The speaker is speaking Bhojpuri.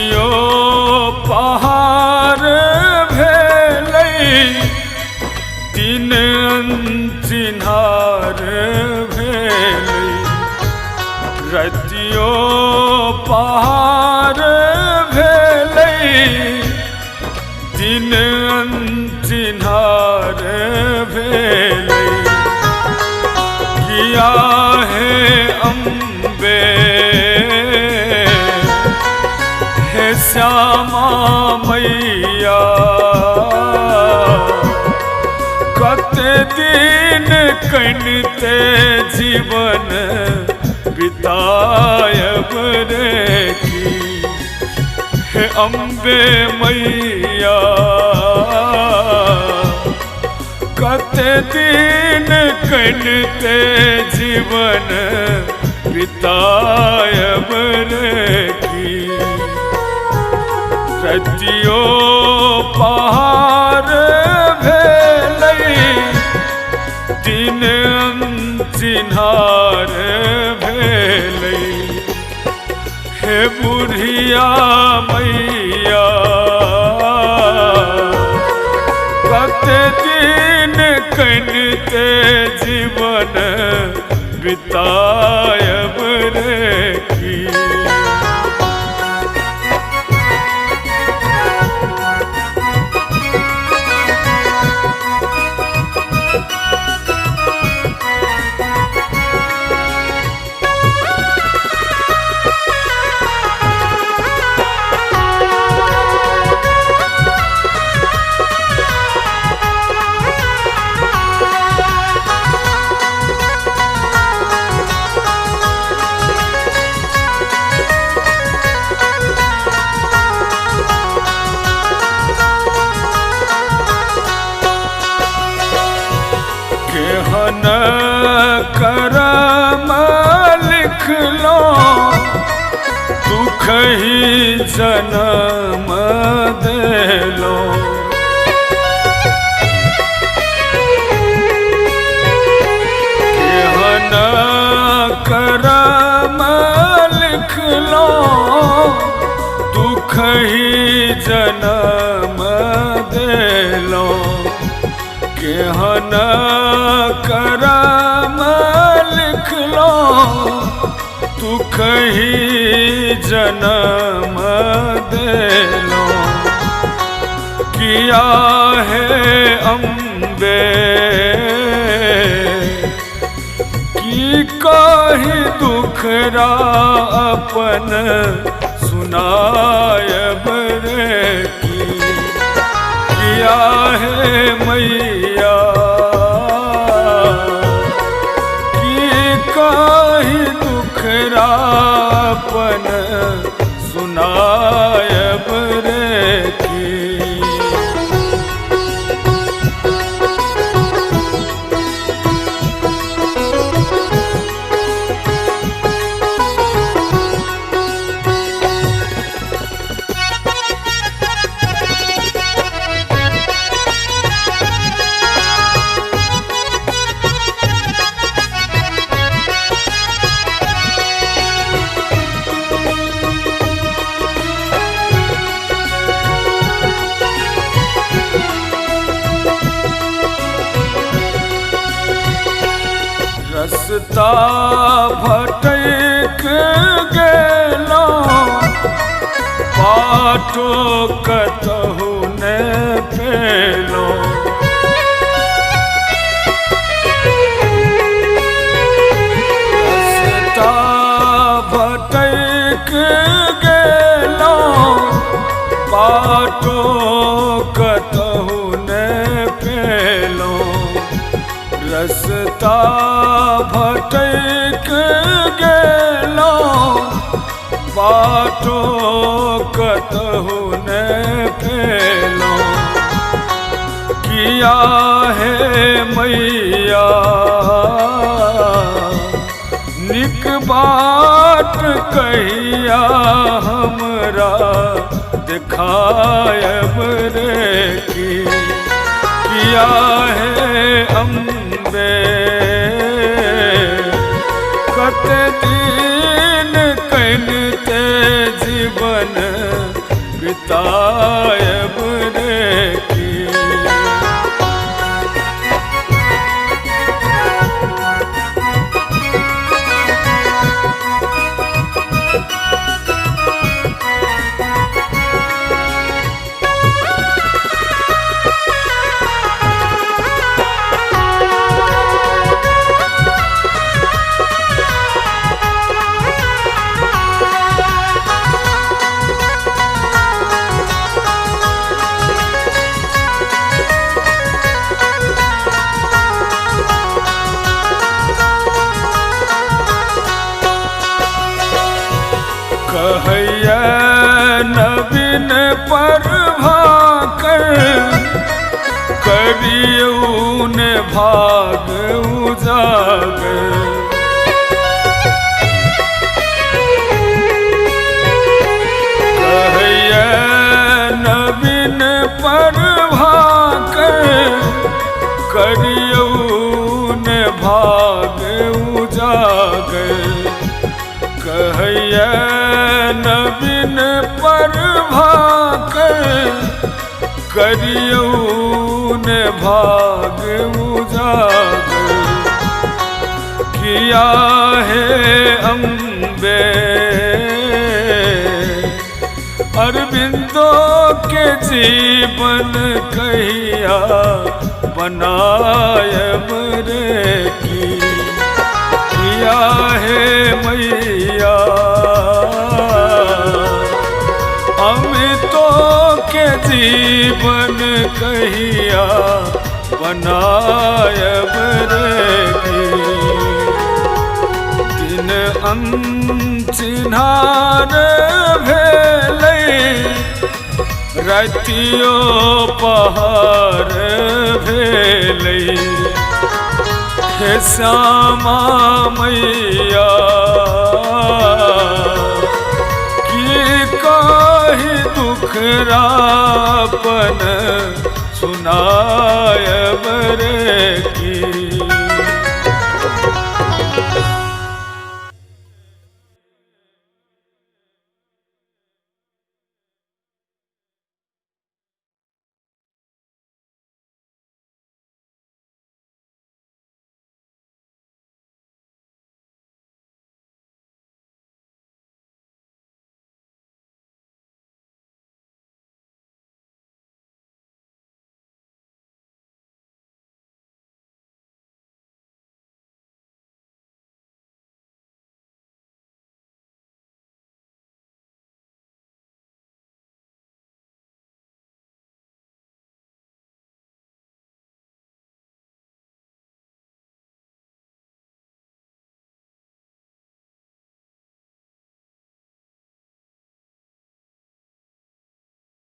रतियो पहाड़ भेलै दिन अंचिन्हार भेलै रतियो पहाड़ भेलै दिन अंचिन्हार भेलै किया है अम्बे हे श्यामा मैया कते दिन कनिते जीवन बितायब रे की हे अम्बे मैया कते दिन कनिते जीवन बितायब रे की रतियो पहाड़ भेलै दिन अंचिन्हार भेलै हे बुढ़िया मैया कते दिन कनिते जीवन बितायब रे की केहन करम लिखलो दुख ही जन्म देलो केहन करम लिखलो दुख ही जन्म देलो केहन करम लिखलो दुख ही जन्म देलो किया है अम्बे की कही दुखरा अपन सुनायब रे की किया है मैया कहीं दुखरा अपन सुनायब रे की रस्ता भटक गेलो बाटो कतहु ने पेलो रस्ता भटक गेलो बाटो कतहु ने पेलो रस्ता भटक गेलो बाटो कतहु ने पेलो किया है मैया निक बाट कहिया हमरा दिखायब रे की किया है अम्बे कते दिन कनिते जीवन कहैया नवीन प्रभाकर करियौ ने भाग उजागर। कहैया नवीन प्रभाकर करियौ ने भाग उजागर। कहैया नवीन प्रभाकर करियौ ने भाग उजागर। किया है अम्बे अरविंदों के जीवन कहिया बनायब रे की। किया है मैया अमितों के जीवन कहिया बनायब रे की। दिन अनचिन्हार भेलै रातियो पहर भेलै। हे श्यामा मैया की कही दुखरापन सुनायब रे की।